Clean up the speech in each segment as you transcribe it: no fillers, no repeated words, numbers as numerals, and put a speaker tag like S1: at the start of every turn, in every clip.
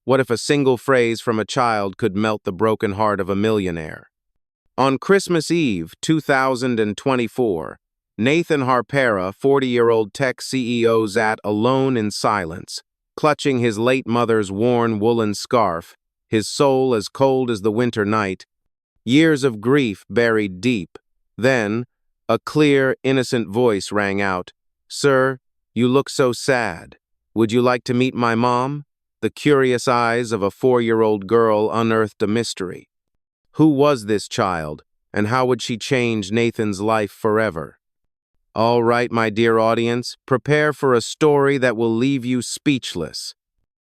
S1: What if a single phrase from a child could melt the broken heart of a millionaire? On Christmas Eve, 2024, Nathan Harpera, 40-year-old tech CEO, sat alone in silence, clutching his late mother's worn woolen scarf, his soul as cold as the winter night, years of grief buried deep. Then, a clear, innocent voice rang out, "Sir, you look so sad. Would you like to meet my mom?" The curious eyes of a 4-year-old girl unearthed a mystery. Who was this child, and how would she change Nathan's life forever? All right, my dear audience, prepare for a story that will leave you speechless.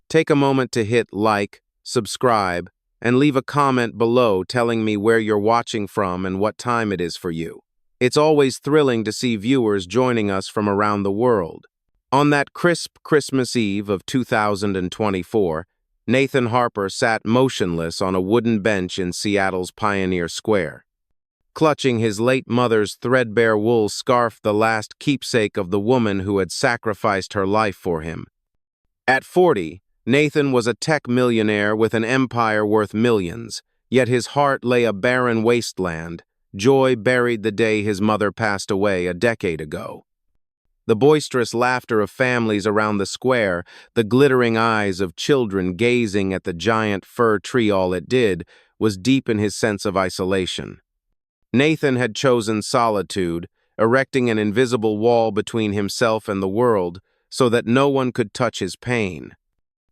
S1: Take a moment to hit like, subscribe, and leave a comment below telling me where you're watching from and what time it is for you. It's always thrilling to see viewers joining us from around the world. On that crisp Christmas Eve of 2024, Nathan Harper sat motionless on a wooden bench in Seattle's Pioneer Square, clutching his late mother's threadbare wool scarf, the last keepsake of the woman who had sacrificed her life for him. At 40, Nathan was a tech millionaire with an empire worth millions, yet his heart lay a barren wasteland, joy buried the day his mother passed away a decade ago. The boisterous laughter of families around the square, the glittering eyes of children gazing at the giant fir tree, all it did was deepen his sense of isolation. Nathan had chosen solitude, erecting an invisible wall between himself and the world so that no one could touch his pain.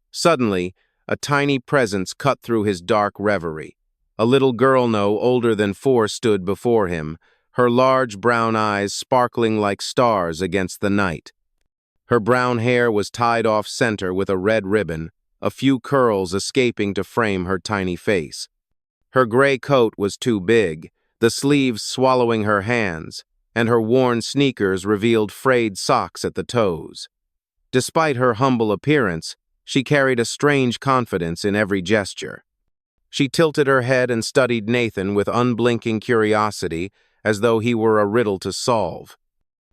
S1: Suddenly, a tiny presence cut through his dark reverie. A little girl no older than 4 stood before him, her large brown eyes sparkling like stars against the night. Her brown hair was tied off center with a red ribbon, a few curls escaping to frame her tiny face. Her gray coat was too big, the sleeves swallowing her hands, and her worn sneakers revealed frayed socks at the toes. Despite her humble appearance, she carried a strange confidence in every gesture. She tilted her head and studied Nathan with unblinking curiosity, as though he were a riddle to solve.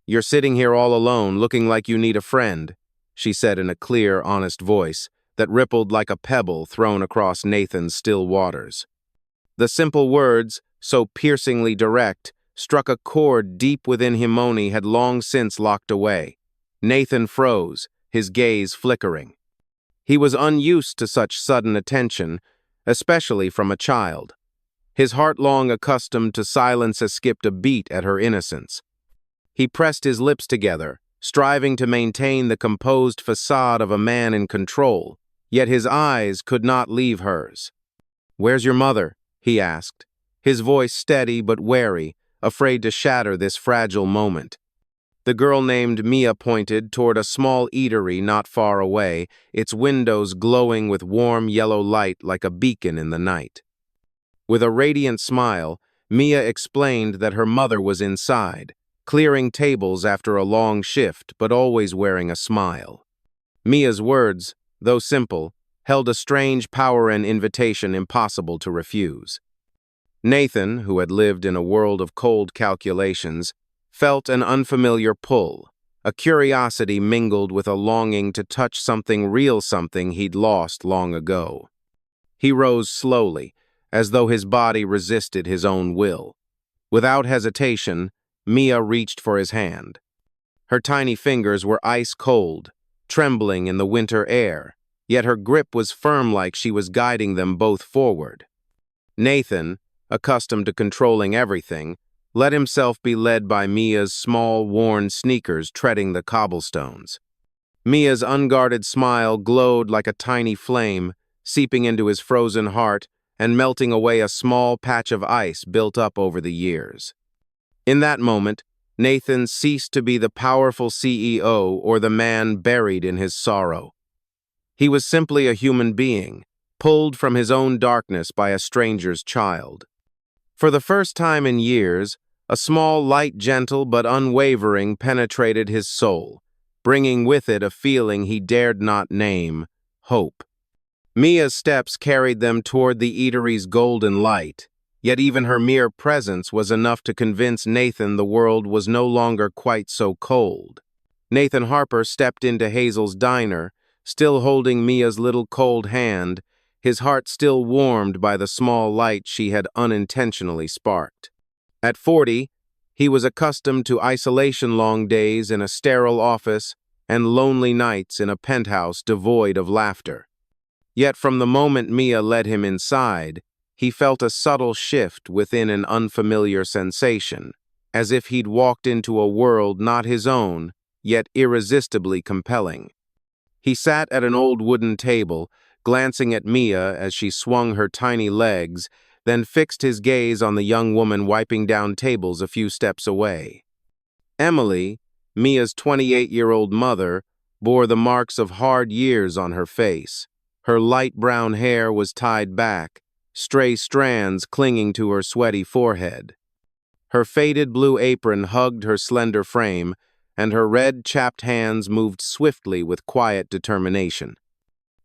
S1: "You're sitting here all alone, looking like you need a friend," she said in a clear, honest voice that rippled like a pebble thrown across Nathan's still waters. The simple words, so piercingly direct, struck a chord deep within him Moni had long since locked away. Nathan froze, his gaze flickering. He was unused to such sudden attention, especially from a child. His heart, long accustomed to silence, skipped a beat at her innocence. He pressed his lips together, striving to maintain the composed facade of a man in control, yet his eyes could not leave hers. "Where's your mother?" he asked, his voice steady but wary, afraid to shatter this fragile moment. The girl named Mia pointed toward a small eatery not far away, its windows glowing with warm yellow light like a beacon in the night. With a radiant smile, Mia explained that her mother was inside, clearing tables after a long shift, but always wearing a smile. Mia's words, though simple, held a strange power and invitation impossible to refuse. Nathan, who had lived in a world of cold calculations, felt an unfamiliar pull, a curiosity mingled with a longing to touch something real, something he'd lost long ago. He rose slowly, as though his body resisted his own will. Without hesitation, Mia reached for his hand. Her tiny fingers were ice cold, trembling in the winter air, yet her grip was firm, like she was guiding them both forward. Nathan, accustomed to controlling everything, let himself be led by Mia's small, worn sneakers treading the cobblestones. Mia's unguarded smile glowed like a tiny flame, seeping into his frozen heart and melting away a small patch of ice built up over the years. In that moment, Nathan ceased to be the powerful CEO or the man buried in his sorrow. He was simply a human being, pulled from his own darkness by a stranger's child. For the first time in years, a small light, gentle but unwavering, penetrated his soul, bringing with it a feeling he dared not name: hope. Mia's steps carried them toward the eatery's golden light, yet even her mere presence was enough to convince Nathan the world was no longer quite so cold. Nathan Harper stepped into Hazel's diner, still holding Mia's little cold hand, his heart still warmed by the small light she had unintentionally sparked. At 40, he was accustomed to isolation long days in a sterile office and lonely nights in a penthouse devoid of laughter. Yet from the moment Mia led him inside, he felt a subtle shift within an unfamiliar sensation, as if he'd walked into a world not his own, yet irresistibly compelling. He sat at an old wooden table, glancing at Mia as she swung her tiny legs, then fixed his gaze on the young woman wiping down tables a few steps away. Emily, Mia's 28-year-old mother, bore the marks of hard years on her face. Her light brown hair was tied back, stray strands clinging to her sweaty forehead. Her faded blue apron hugged her slender frame, and her red, chapped hands moved swiftly with quiet determination.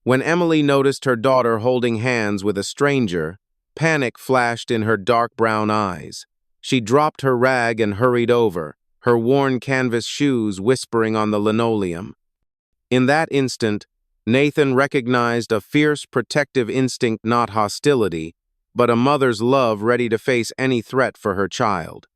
S1: When Emily noticed her daughter holding hands with a stranger, panic flashed in her dark brown eyes. She dropped her rag and hurried over, her worn canvas shoes whispering on the linoleum. In that instant, Nathan recognized a fierce protective instinct, not hostility, but a mother's love ready to face any threat for her child.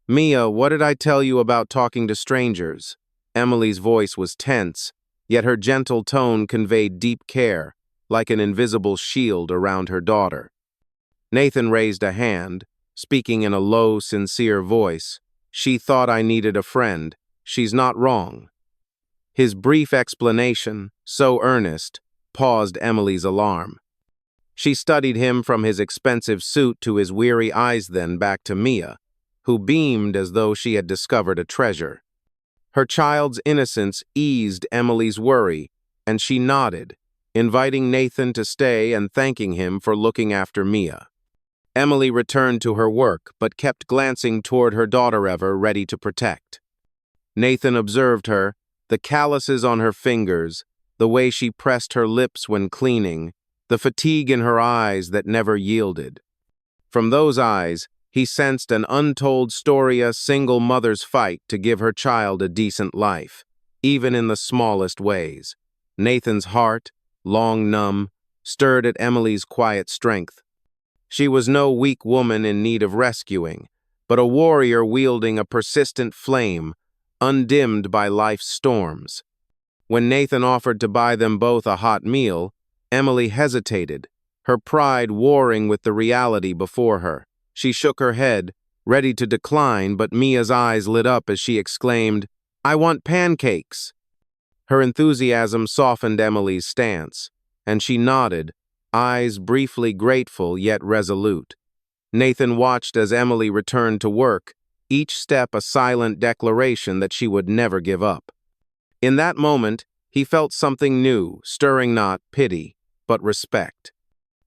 S1: "Mia, what did I tell you about talking to strangers?" Emily's voice was tense, yet her gentle tone conveyed deep care, like an invisible shield around her daughter. Nathan raised a hand, speaking in a low, sincere voice. "She thought I needed a friend. She's not wrong." His brief explanation, so earnest, paused Emily's alarm. She studied him from his expensive suit to his weary eyes, then back to Mia, who beamed as though she had discovered a treasure. Her child's innocence eased Emily's worry, and she nodded, inviting Nathan to stay and thanking him for looking after Mia. Emily returned to her work, but kept glancing toward her daughter, ever ready to protect. Nathan observed her, the calluses on her fingers, the way she pressed her lips when cleaning, the fatigue in her eyes that never yielded. From those eyes, he sensed an untold story, a single mother's fight to give her child a decent life, even in the smallest ways. Nathan's heart, long numb, stirred at Emily's quiet strength. She was no weak woman in need of rescuing, but a warrior wielding a persistent flame, undimmed by life's storms. When Nathan offered to buy them both a hot meal, Emily hesitated, her pride warring with the reality before her. She shook her head, ready to decline, but Mia's eyes lit up as she exclaimed, "I want pancakes!" Her enthusiasm softened Emily's stance, and she nodded, eyes briefly grateful yet resolute. Nathan watched as Emily returned to work, each step a silent declaration that she would never give up. In that moment, he felt something new, stirring not pity, but respect.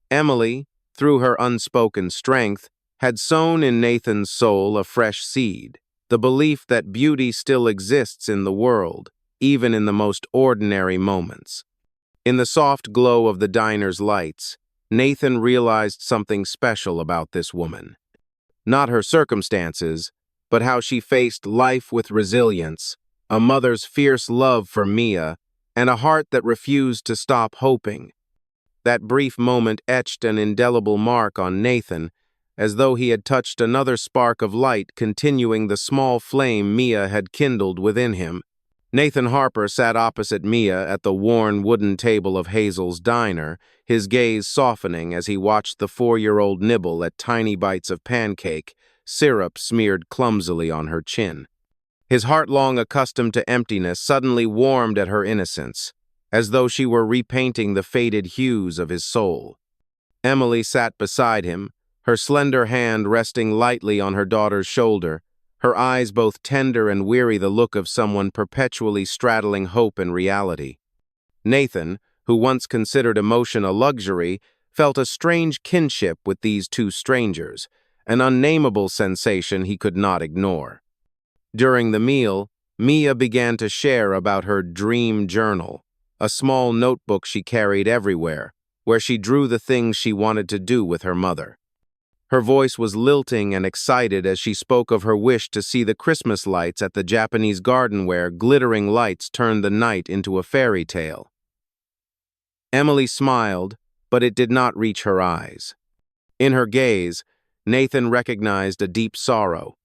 S1: Emily, through her unspoken strength, had sown in Nathan's soul a fresh seed, the belief that beauty still exists in the world, even in the most ordinary moments. In the soft glow of the diner's lights, Nathan realized something special about this woman. Not her circumstances, but how she faced life with resilience, a mother's fierce love for Mia, and a heart that refused to stop hoping. That brief moment etched an indelible mark on Nathan, as though he had touched another spark of light, continuing the small flame Mia had kindled within him. Nathan Harper sat opposite Mia at the worn wooden table of Hazel's diner, his gaze softening as he watched the 4-year-old nibble at tiny bites of pancake, syrup smeared clumsily on her chin. His heart, long accustomed to emptiness, suddenly warmed at her innocence, as though she were repainting the faded hues of his soul. Emily sat beside him, her slender hand resting lightly on her daughter's shoulder, her eyes both tender and weary, the look of someone perpetually straddling hope and reality. Nathan, who once considered emotion a luxury, felt a strange kinship with these two strangers, an unnameable sensation he could not ignore. During the meal, Mia began to share about her dream journal, a small notebook she carried everywhere, where she drew the things she wanted to do with her mother. Her voice was lilting and excited as she spoke of her wish to see the Christmas lights at the Japanese garden, where glittering lights turned the night into a fairy tale. Emily smiled, but it did not reach her eyes. In her gaze, Nathan recognized a deep sorrow.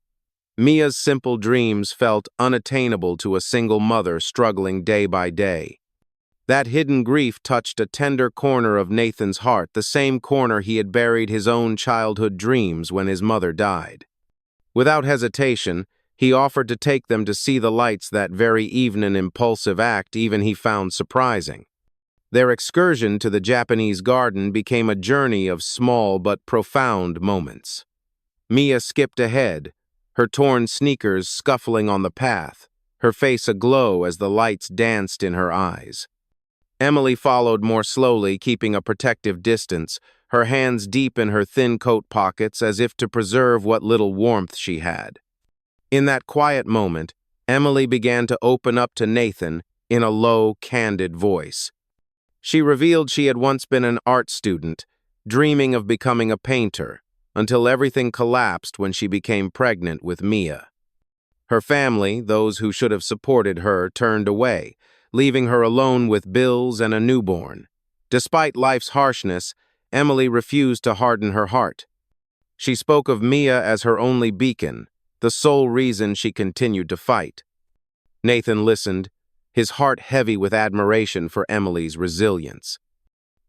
S1: Mia's simple dreams felt unattainable to a single mother struggling day by day. That hidden grief touched a tender corner of Nathan's heart, the same corner he had buried his own childhood dreams when his mother died. Without hesitation, he offered to take them to see the lights that very evening, an impulsive act even he found surprising. Their excursion to the Japanese garden became a journey of small but profound moments. Mia skipped ahead, her torn sneakers scuffling on the path, her face aglow as the lights danced in her eyes. Emily followed more slowly, keeping a protective distance, her hands deep in her thin coat pockets as if to preserve what little warmth she had. In that quiet moment, Emily began to open up to Nathan in a low, candid voice. She revealed she had once been an art student, dreaming of becoming a painter, until everything collapsed when she became pregnant with Mia. Her family, those who should have supported her, turned away, leaving her alone with bills and a newborn. Despite life's harshness, Emily refused to harden her heart. She spoke of Mia as her only beacon, the sole reason she continued to fight. Nathan listened, his heart heavy with admiration for Emily's resilience.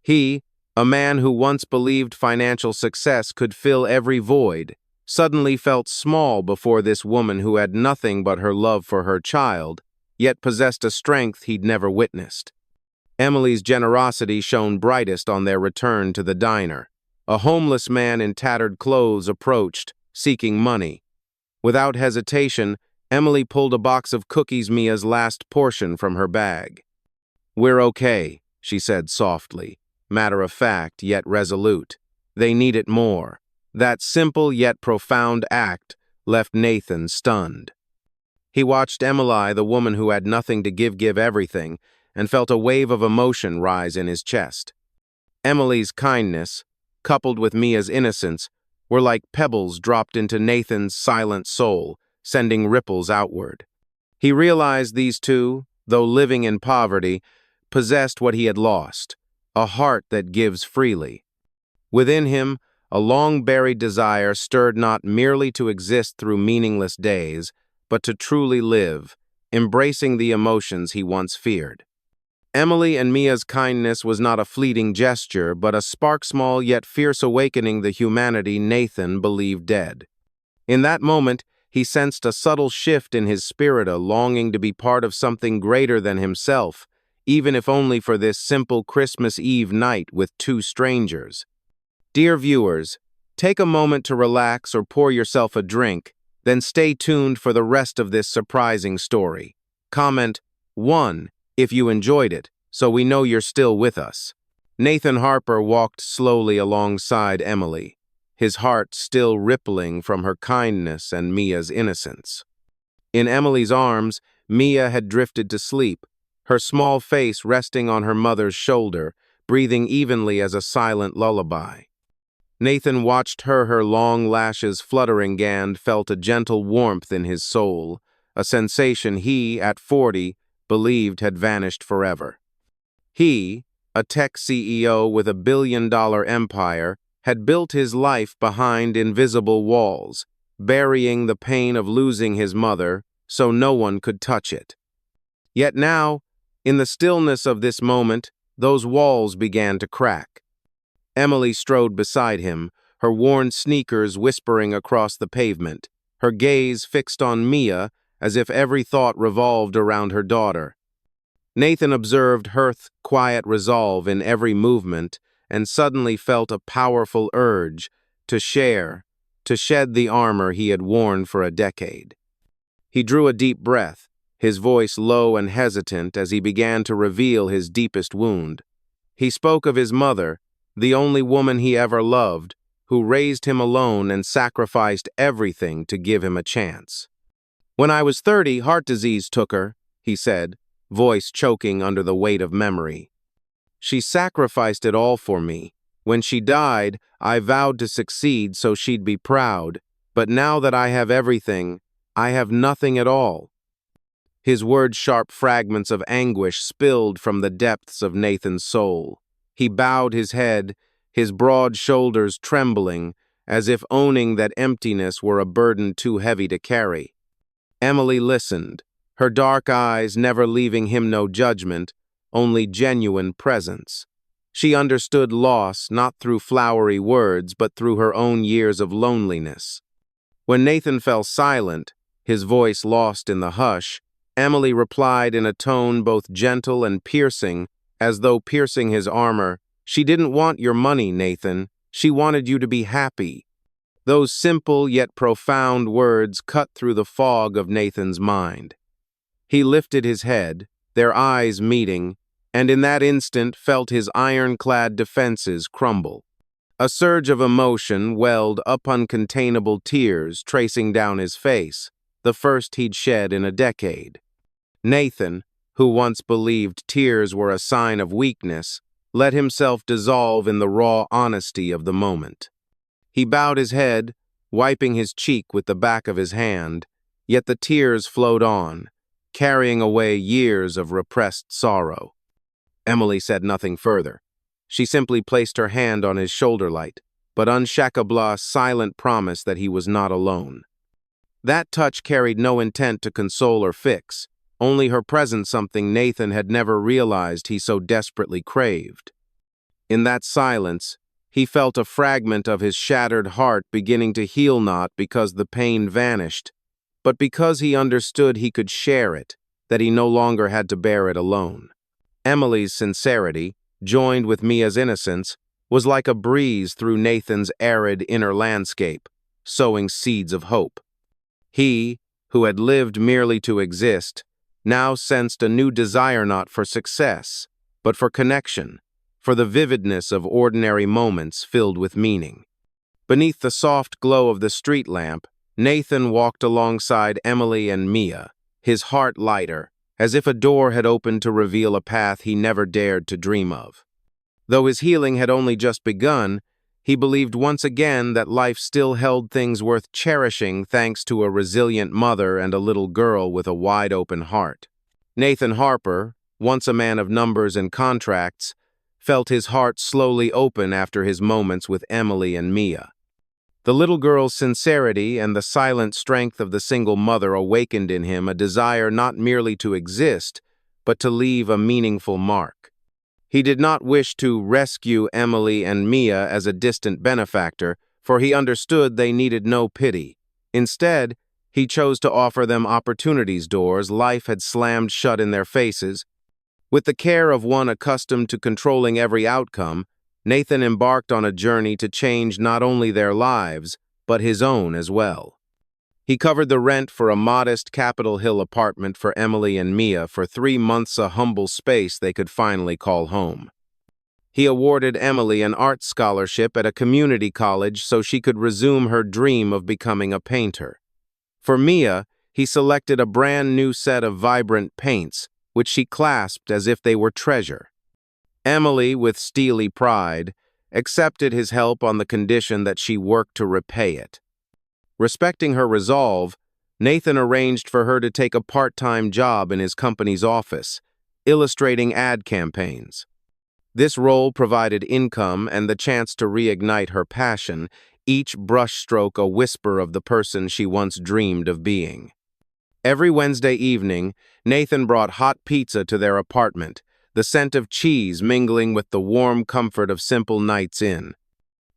S1: He, a man who once believed financial success could fill every void, suddenly felt small before this woman who had nothing but her love for her child, yet possessed a strength he'd never witnessed. Emily's generosity shone brightest on their return to the diner. A homeless man in tattered clothes approached, seeking money. Without hesitation, Emily pulled a box of cookies, Mia's last portion, from her bag. "We're okay," she said softly, matter of fact yet resolute. "They need it more." That simple yet profound act left Nathan stunned. He watched Emily, the woman who had nothing to give everything, and felt a wave of emotion rise in his chest. Emily's kindness, coupled with Mia's innocence, were like pebbles dropped into Nathan's silent soul, sending ripples outward. He realized these two, though living in poverty, possessed what he had lost, a heart that gives freely. Within him, a long-buried desire stirred not merely to exist through meaningless days, but to truly live, embracing the emotions he once feared. Emily and Mia's kindness was not a fleeting gesture, but a spark-small yet fierce awakening the humanity Nathan believed dead. In that moment, he sensed a subtle shift in his spirit, a longing to be part of something greater than himself, even if only for this simple Christmas Eve night with two strangers. Dear viewers, take a moment to relax or pour yourself a drink, then stay tuned for the rest of this surprising story. Comment 1 if you enjoyed it, so we know you're still with us. Nathan Harper walked slowly alongside Emily, his heart still rippling from her kindness and Mia's innocence. In Emily's arms, Mia had drifted to sleep, her small face resting on her mother's shoulder, breathing evenly as a silent lullaby. Nathan watched her long lashes fluttering, and felt a gentle warmth in his soul, a sensation he, at 40, believed had vanished forever. He, a tech CEO with a billion-dollar empire, had built his life behind invisible walls, burying the pain of losing his mother so no one could touch it. Yet now, in the stillness of this moment, those walls began to crack. Emily strode beside him, her worn sneakers whispering across the pavement, her gaze fixed on Mia as if every thought revolved around her daughter. Nathan observed her quiet resolve in every movement and suddenly felt a powerful urge to share, to shed the armor he had worn for a decade. He drew a deep breath, his voice low and hesitant as he began to reveal his deepest wound. He spoke of his mother, the only woman he ever loved, who raised him alone and sacrificed everything to give him a chance. "When I was 30, heart disease took her," he said, voice choking under the weight of memory. "She sacrificed it all for me. When she died, I vowed to succeed so she'd be proud, but now that I have everything, I have nothing at all." His words, sharp fragments of anguish, spilled from the depths of Nathan's soul. He bowed his head, his broad shoulders trembling, as if owning that emptiness were a burden too heavy to carry. Emily listened, her dark eyes never leaving him no judgment, only genuine presence. She understood loss not through flowery words, but through her own years of loneliness. When Nathan fell silent, his voice lost in the hush, Emily replied in a tone both gentle and piercing, as though piercing his armor, "She didn't want your money, Nathan. She wanted you to be happy." Those simple yet profound words cut through the fog of Nathan's mind. He lifted his head, their eyes meeting, and in that instant felt his ironclad defenses crumble. A surge of emotion welled up, uncontainable tears tracing down his face, the first he'd shed in a decade. Nathan, who once believed tears were a sign of weakness, let himself dissolve in the raw honesty of the moment. He bowed his head, wiping his cheek with the back of his hand, yet the tears flowed on, carrying away years of repressed sorrow. Emily said nothing further. She simply placed her hand on his shoulder light, but Unshakabla's silent promise that he was not alone. That touch carried no intent to console or fix, only her presence, something Nathan had never realized he so desperately craved. In that silence, he felt a fragment of his shattered heart beginning to heal, not because the pain vanished, but because he understood he could share it, that he no longer had to bear it alone. Emily's sincerity, joined with Mia's innocence, was like a breeze through Nathan's arid inner landscape, sowing seeds of hope. He, who had lived merely to exist, now sensed a new desire not for success, but for connection, for the vividness of ordinary moments filled with meaning. Beneath the soft glow of the street lamp, Nathan walked alongside Emily and Mia, his heart lighter, as if a door had opened to reveal a path he never dared to dream of. Though his healing had only just begun, he believed once again that life still held things worth cherishing thanks to a resilient mother and a little girl with a wide-open heart. Nathan Harper, once a man of numbers and contracts, felt his heart slowly open after his moments with Emily and Mia. The little girl's sincerity and the silent strength of the single mother awakened in him a desire not merely to exist, but to leave a meaningful mark. He did not wish to rescue Emily and Mia as a distant benefactor, for he understood they needed no pity. Instead, he chose to offer them opportunities doors life had slammed shut in their faces. With the care of one accustomed to controlling every outcome, Nathan embarked on a journey to change not only their lives, but his own as well. He covered the rent for a modest Capitol Hill apartment for Emily and Mia for 3 months, a humble space they could finally call home. He awarded Emily an art scholarship at a community college so she could resume her dream of becoming a painter. For Mia, he selected a brand new set of vibrant paints, which she clasped as if they were treasure. Emily, with steely pride, accepted his help on the condition that she worked to repay it. Respecting her resolve, Nathan arranged for her to take a part-time job in his company's office, illustrating ad campaigns. This role provided income and the chance to reignite her passion, each brushstroke a whisper of the person she once dreamed of being. Every Wednesday evening, Nathan brought hot pizza to their apartment, the scent of cheese mingling with the warm comfort of simple nights in.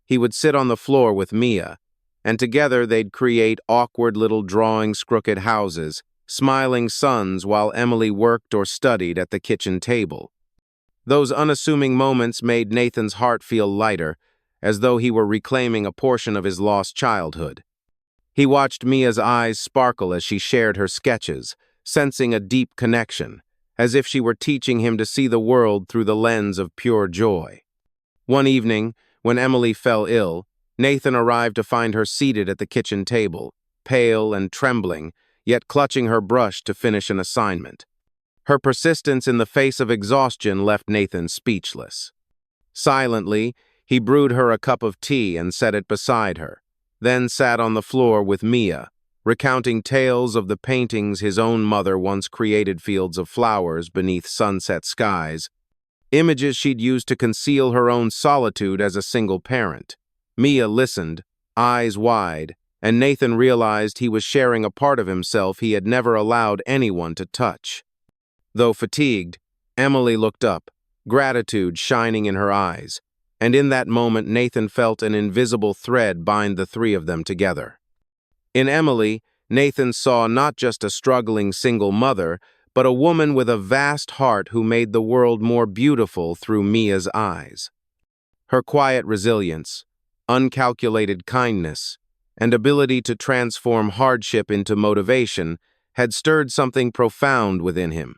S1: He would sit on the floor with Mia, and together they'd create awkward little drawings, crooked houses, smiling suns while Emily worked or studied at the kitchen table. Those unassuming moments made Nathan's heart feel lighter, as though he were reclaiming a portion of his lost childhood. He watched Mia's eyes sparkle as she shared her sketches, sensing a deep connection, as if she were teaching him to see the world through the lens of pure joy. One evening, when Emily fell ill, Nathan arrived to find her seated at the kitchen table, pale and trembling, yet clutching her brush to finish an assignment. Her persistence in the face of exhaustion left Nathan speechless. Silently, he brewed her a cup of tea and set it beside her, then sat on the floor with Mia, recounting tales of the paintings his own mother once created, fields of flowers beneath sunset skies. images she'd used to conceal her own solitude as a single parent. Mia listened, eyes wide, and Nathan realized he was sharing a part of himself he had never allowed anyone to touch. Though fatigued, Emily looked up, gratitude shining in her eyes, and in that moment Nathan felt an invisible thread bind the three of them together. In Emily, Nathan saw not just a struggling single mother, but a woman with a vast heart who made the world more beautiful through Mia's eyes. Her quiet resilience, uncalculated kindness, and ability to transform hardship into motivation had stirred something profound within him.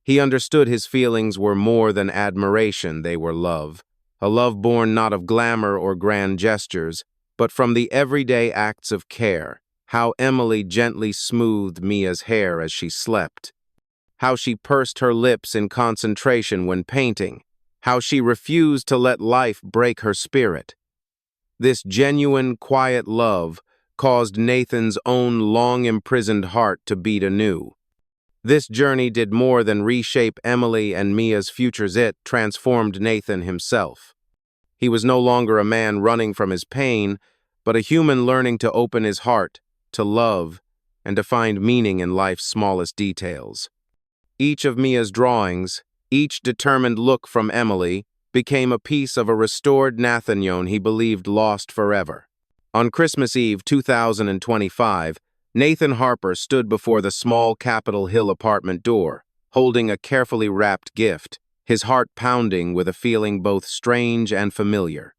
S1: He understood his feelings were more than admiration, they were love, a love born not of glamour or grand gestures, but from the everyday acts of care. How Emily gently smoothed Mia's hair as she slept, how she pursed her lips in concentration when painting, how she refused to let life break her spirit. This genuine, quiet love caused Nathan's own long-imprisoned heart to beat anew. This journey did more than reshape Emily and Mia's futures, it transformed Nathan himself. He was no longer a man running from his pain, but a human learning to open his heart, to love, and to find meaning in life's smallest details. Each of Mia's drawings, each determined look from Emily, became a piece of a restored Nathaniel he believed lost forever. On Christmas Eve 2025, Nathan Harper stood before the small Capitol Hill apartment door, holding a carefully wrapped gift, his heart pounding with a feeling both strange and familiar.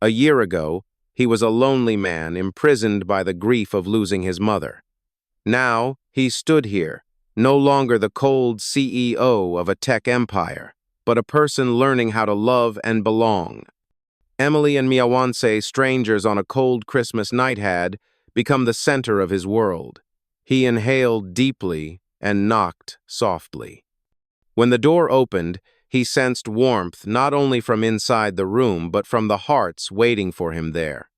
S1: A year ago, he was a lonely man imprisoned by the grief of losing his mother. Now, he stood here, no longer the cold CEO of a tech empire, but a person learning how to love and belong. Emily and Miawanse, strangers on a cold Christmas night, had become the center of his world. He inhaled deeply and knocked softly. When the door opened, he sensed warmth not only from inside the room, but from the hearts waiting for him there.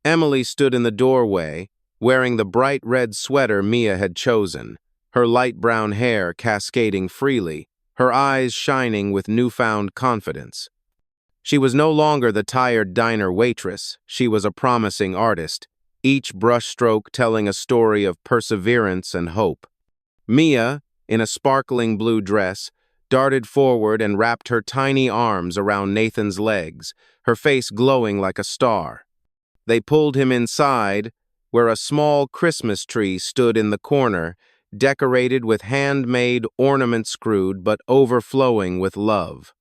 S1: Emily stood in the doorway, wearing the bright red sweater Mia had chosen, her light brown hair cascading freely, her eyes shining with newfound confidence. She was no longer the tired diner waitress, she was a promising artist, each brushstroke telling a story of perseverance and hope. Mia, in a sparkling blue dress, darted forward and wrapped her tiny arms around Nathan's legs, her face glowing like a star. They pulled him inside, where a small Christmas tree stood in the corner, decorated with handmade ornaments screwed but overflowing with love.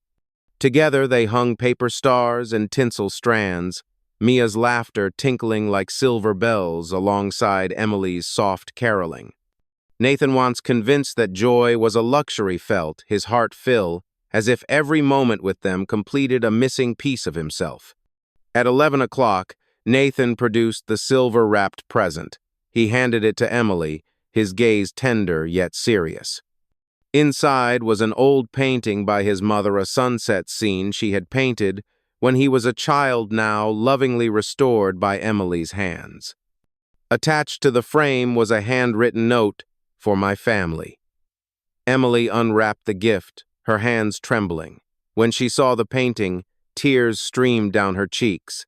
S1: Together they hung paper stars and tinsel strands, Mia's laughter tinkling like silver bells alongside Emily's soft caroling. Nathan, once convinced that joy was a luxury, felt his heart fill, as if every moment with them completed a missing piece of himself. At 11 o'clock, Nathan produced the silver-wrapped present. He handed it to Emily, his gaze tender yet serious. Inside was an old painting by his mother, a sunset scene she had painted when he was a child, now lovingly restored by Emily's hands. Attached to the frame was a handwritten note, "For my family." Emily unwrapped the gift, her hands trembling. When she saw the painting, tears streamed down her cheeks.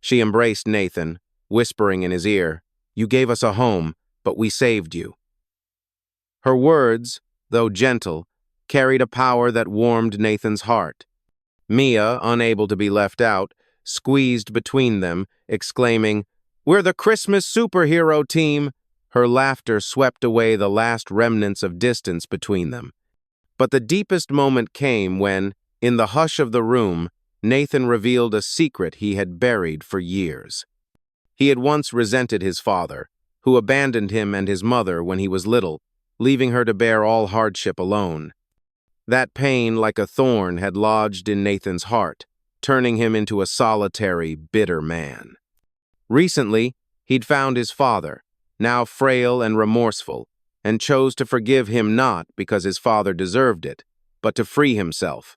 S1: She embraced Nathan, whispering in his ear, "You gave us a home, but we saved you." Her words, though gentle, carried a power that warmed Nathan's heart. Mia, unable to be left out, squeezed between them, exclaiming, "We're the Christmas superhero team!" Her laughter swept away the last remnants of distance between them. But the deepest moment came when, in the hush of the room, Nathan revealed a secret he had buried for years. He had once resented his father, who abandoned him and his mother when he was little, leaving her to bear all hardship alone. That pain, like a thorn, had lodged in Nathan's heart, turning him into a solitary, bitter man. Recently, he'd found his father, now frail and remorseful, and chose to forgive him not because his father deserved it, but to free himself.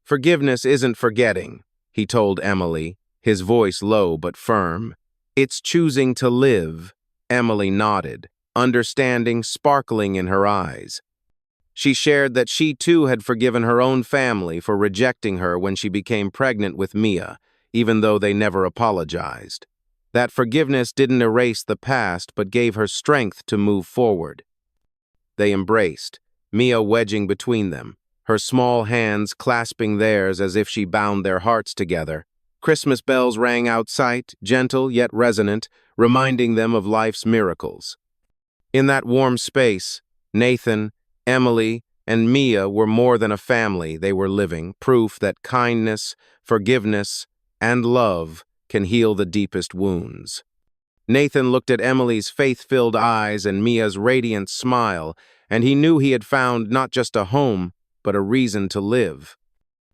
S1: "Forgiveness isn't forgetting," he told Emily, his voice low but firm. "It's choosing to live." Emily nodded, understanding sparkling in her eyes. She shared that she too had forgiven her own family for rejecting her when she became pregnant with Mia, even though they never apologized. That forgiveness didn't erase the past but gave her strength to move forward. They embraced, Mia wedging between them, her small hands clasping theirs as if she bound their hearts together. Christmas bells rang outside, gentle yet resonant, reminding them of life's miracles. In that warm space, Nathan, Emily, and Mia were more than a family. They were living proof that kindness, forgiveness, and love can heal the deepest wounds. Nathan looked at Emily's faith-filled eyes and Mia's radiant smile, and he knew he had found not just a home, but a reason to live.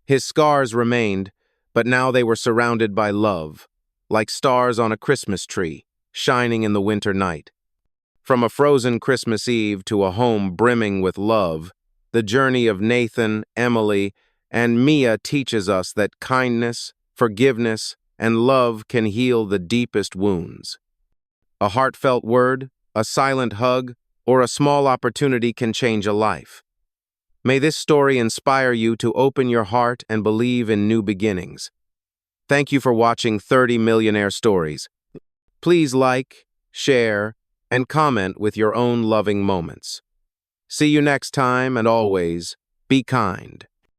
S1: His scars remained, but now they were surrounded by love, like stars on a Christmas tree, shining in the winter night. From a frozen Christmas Eve to a home brimming with love, the journey of Nathan, Emily, and Mia teaches us that kindness, forgiveness, and love can heal the deepest wounds. A heartfelt word, a silent hug, or a small opportunity can change a life. May this story inspire you to open your heart and believe in new beginnings. Thank you for watching 30 Millionaire Stories. Please like, share, and comment with your own loving moments. See you next time, and always, be kind.